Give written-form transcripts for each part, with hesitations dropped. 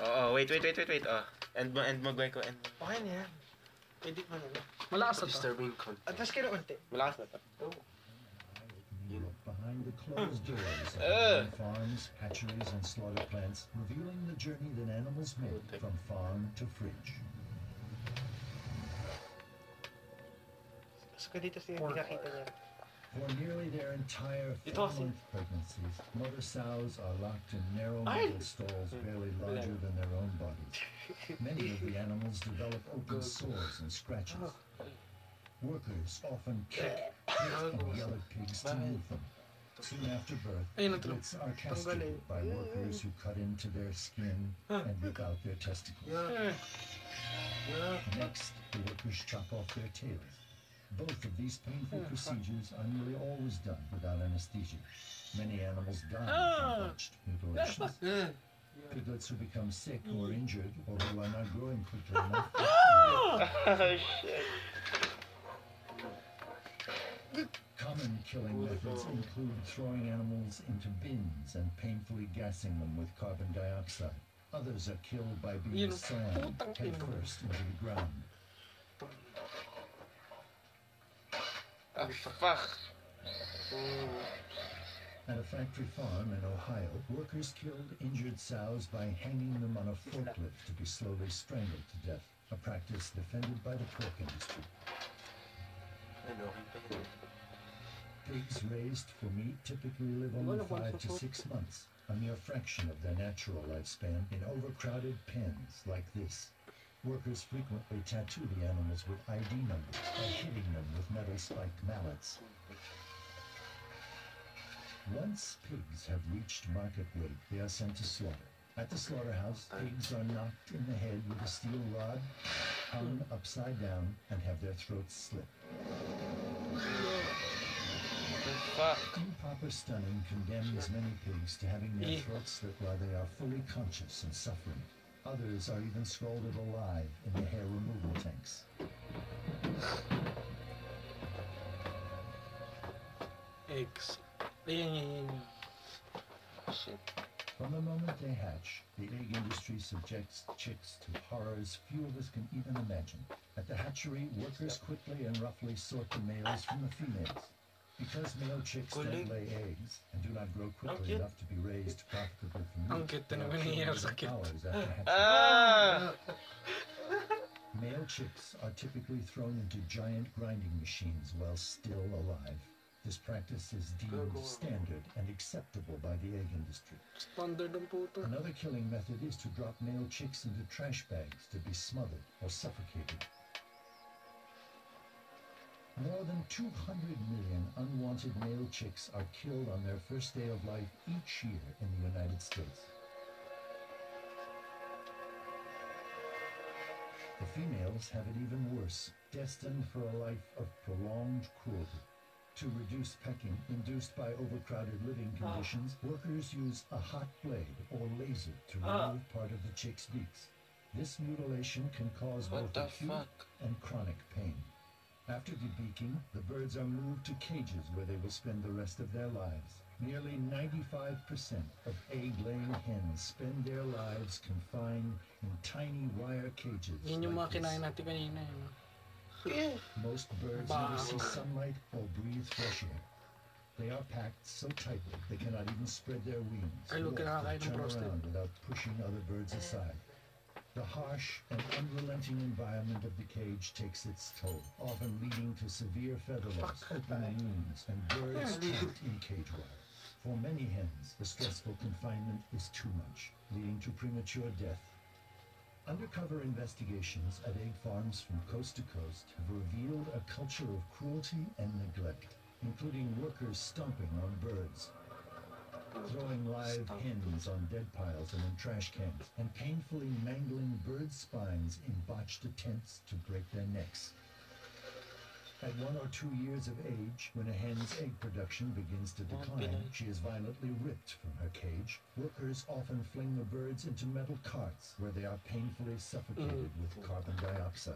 Oo, wait. End mo, Gwen ko. End mo. Okay na yan. Edit mo na lang. Malakas na to. Disturbing content. Atas ka na unti. Malakas na to. Oo. Behind the closed doors of farms, hatcheries, and slaughter plants, revealing the journey that animals make from farm to fridge. So dito siya pinakita niya. For nearly their entire 4-month pregnancies, mother sows are locked in narrow metal stalls barely larger than their own bodies. Many of the animals develop open sores and scratches. Workers often kick and yell at pigs to move them. Soon after birth, piglets are castrated by workers who cut into their skin and rip out their testicles. Next, the workers chop off their tails. Both of these painful procedures are nearly always done without anesthesia. Many animals die from botched mutilations. Piglets who become sick or injured or who are not growing quickly enough. Common killing methods include throwing animals into bins and painfully gassing them with carbon dioxide. Others are killed by being slammed headfirst into the ground. Ah, fuck. At a factory farm in Ohio, workers killed injured sows by hanging them on a forklift to be slowly strangled to death, a practice defended by the pork industry. Pigs raised for meat typically live only 5 to 6 months, a mere fraction of their natural lifespan in overcrowded pens like this. Workers frequently tattoo the animals with ID numbers by hitting them with metal-spiked mallets. Once pigs have reached market weight, they are sent to slaughter. At the slaughterhouse, pigs are knocked in the head with a steel rod, hung upside down, and have their throats slit. Improper stunning condemns many pigs to having their throats slit while they are fully conscious and suffering. Others are even scalded alive in the hair removal tanks. Eggs. Shit. From the moment they hatch, the egg industry subjects chicks to horrors few of us can even imagine. At the hatchery, workers quickly and roughly sort the males from the females. Because male chicks don't lay eggs and do not grow quickly enough to be raised profitably for meat, they are killed within hours after hatching. Male chicks are typically thrown into giant grinding machines while still alive. This practice is deemed standard and acceptable by the egg industry. Standard ang puto. Another killing method is to drop male chicks into trash bags to be smothered or suffocated. More than 200 million unwanted male chicks are killed on their first day of life each year in the United States. The females have it even worse, destined for a life of prolonged cruelty. To reduce pecking induced by overcrowded living conditions, workers use a hot blade or laser to remove part of the chick's beaks. This mutilation can cause both acute and chronic pain. After debeaking, the birds are moved to cages where they will spend the rest of their lives. Nearly 95% of egg-laying hens spend their lives confined in tiny wire cages Yun yung like mga kinain this. natin kanina. Most birds never see sunlight or breathe fresh air. They are packed so tightly they cannot even spread their wings, Ay, huwag lift, or kinakain ng turn frosted. around without pushing other birds aside. The harsh and unrelenting environment of the cage takes its toll, often leading to severe feather loss, open wounds, and birds trapped in cage wire. For many hens, the stressful confinement is too much, leading to premature death. Undercover investigations at egg farms from coast to coast have revealed a culture of cruelty and neglect, including workers stomping on birds, throwing live hens on dead piles and in trash cans, and painfully mangling bird spines in botched attempts to break their necks. At 1 or 2 years of age, when a hen's egg production begins to decline, she is violently ripped from her cage. Workers often fling the birds into metal carts where they are painfully suffocated with carbon dioxide.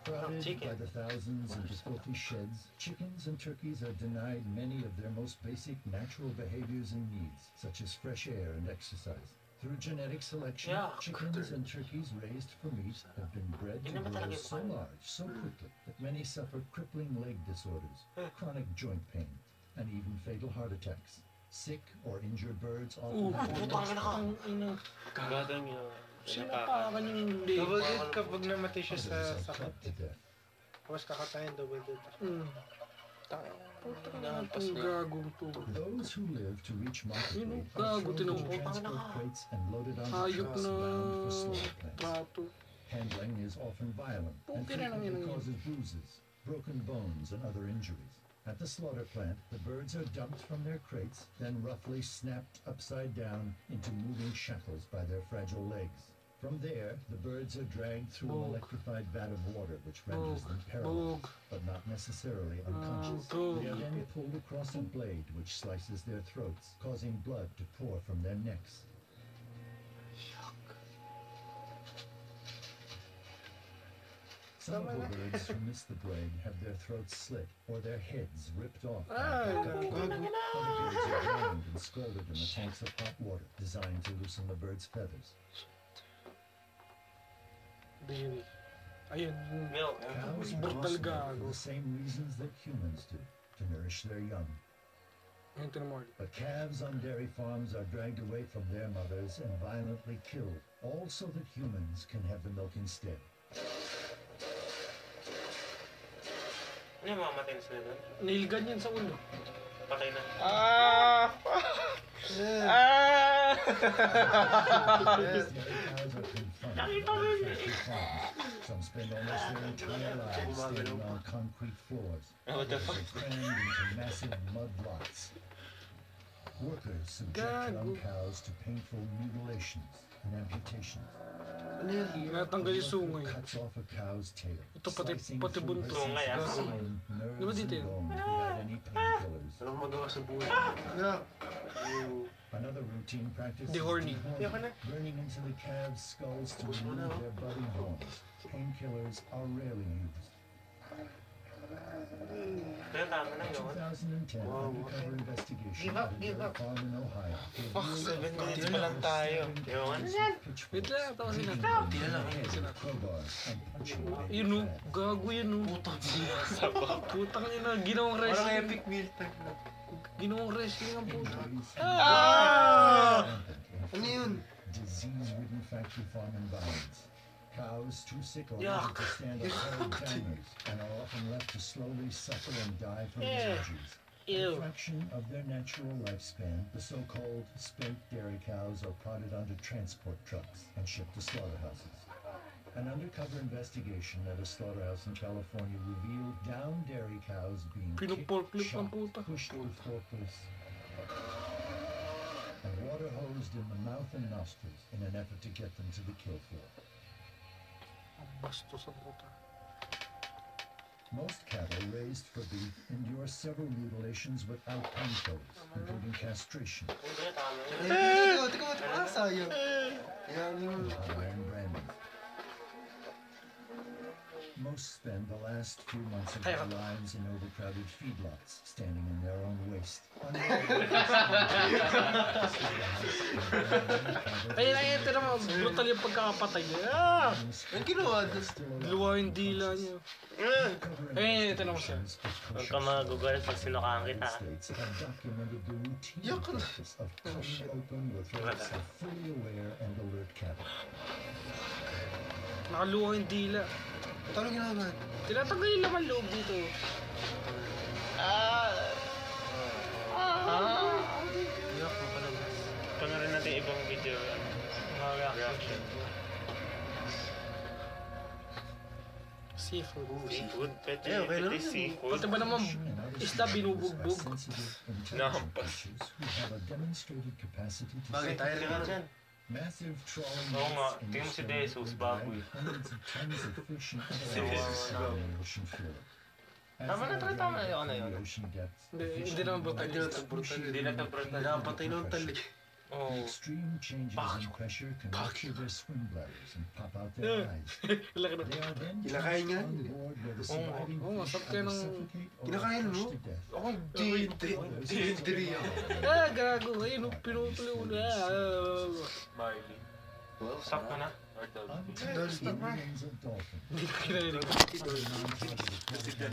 Crowded chicken. by the thousands into filthy sheds, chickens and turkeys are denied many of their most basic natural behaviors and needs, such as fresh air and exercise. Through genetic selection, chickens and turkeys raised for meat have been bred to grow so large, so quickly, that many suffer crippling leg disorders, chronic joint pain, and even fatal heart attacks. Sick or injured birds often Gagawin niyo. Sinapakan yung leg. Double dead kapag namatay siya sa others are sakit. cut to death. Tapos kakatayin double dead. Ang gagong to. Those who live to reach market Yun, weight are gago, thrown tinong- into transport crates and loaded onto Hayop trucks na bound for slaughter plants. trato. Handling is often violent and Okay na lang frequently yun. causes bruises, broken bones, and other injuries. At the slaughter plant, the birds are dumped from their crates, then roughly snapped upside down into moving shackles by their fragile legs. From there, the birds are dragged through an Bog. electrified vat of water, which renders them paralyzed, Bog. but not necessarily unconscious. Bog. They are then pulled across a blade which slices their throats, causing blood to pour from their necks. Some of the birds who miss the blade have their throats slit or their heads ripped off. Ay, Other birds are drowned and scalded in the tanks of hot water designed to loosen the bird's feathers. Diri. Ayun. Milk. Cows Brutal also for gago. the same reasons that humans do, to nourish their young. Ayun, tinamol. But calves on dairy farms are dragged away from their mothers and violently killed, all so that humans can have the milk instead. Ano yung mamamatay na sila doon? Nilgan yan sa ulo. Patay na. Dairy cows are confined by factory farms. Some spend almost their entire lives standing on concrete floors. What the Others fuck? are crammed into massive mud lots. Workers subject young cows to painful mutilations and amputations. Ano yan? Natanggal yung sungay. Cuts off a cow's tail. Ito pati slicing buntot. through the Sungay, ah. skin, nerves, Di ba dito and yun? bone without any painkillers. Anong magawa sa buhay? Ano? Another routine practice Di is horny. Ayoko na. burning into the calves' skulls to remove their bloody horns. Painkillers are rarely used. Kaya tama na A yun. 2010 undercover investigation Give up, at a give dairy up. farm in Ohio Fuck, 7 minutes pa lang tayo. Yung ano? Wait lang, tawa sila. Crowbars and punching Yun o, gago yun o. Putang ina, ginawang Parang wrestling. epic meal time na. Ginawang wrestling ang puta. Ano yun? Disease-ridden factory farm environments. Cows too sick or Yuck. injured to stand up cold timers and are often left to slowly suffer and die from these Yeah. injuries. Ew. A fraction of their natural lifespan, the so-called spent dairy cows are prodded onto transport trucks and shipped to slaughterhouses. An undercover investigation at a slaughterhouse in California revealed down dairy cows being Pinuporklip ang kicked, puta. shot, pushed with forklifts, and water hosed in the mouth and nostrils in an effort to get them to the kill floor. Ang bastos ang puta. Most cattle raised for beef endure several mutilations without painkillers, including castration, Kaya tama yun. Teka mo, sayang. Yan yung... iron branding. Most spend the last few months of their lives in overcrowded feedlots, standing in their own waste. Kaya lang ito naman, brutal yung pagkakapatay niya. Ah! Ang ginawa doon. Luwa yung dila niya. Eh, ito naman siya. Huwag ka magugulat pag sinukaan kita. Yak na. Of cutting open the throats of fully aware and alert cattle. Nakaluwa yung dila. Paano ginagawa? Tinatanggal yung laman loob dito. Yak mo palabas. Panoorin natin ibang video. Mga reaction. Seafood. Seafood. Pwede. Eh, okay lang Pwede yun. seafood. Pati ba naman isda binubugbog? Nampas. Bagay tayo rin nga dyan. Massive trawling Oo nga, nets in tingnan mo the si stomach Jesus, will baboy. drag hundreds of tons of fish and other Si animals Jesus, down the ocean floor. As Tama na, they are tama na dragged yun, ano from yun. the ocean depths, Hindi, the fish hindi naman and brutal. wildlife Hindi na brutal. Hindi na to brutal. Napatay na ang tali. Oh. The extreme changes in pressure can rupture their swim bladders and pop out their eyes. Laki na. They are then Kinakain tossed yan. on board where the surviving Oo, fish masarap kaya either ng- suffocate or Kinakain are mo? crushed to death. Ako, hindi ako. Gago. Ayun, pinutol yung ulo. Marley. Stop ka na. Or dolphin. Untouched millions of dolphins. Hindi ko kinarinig. Other non-positive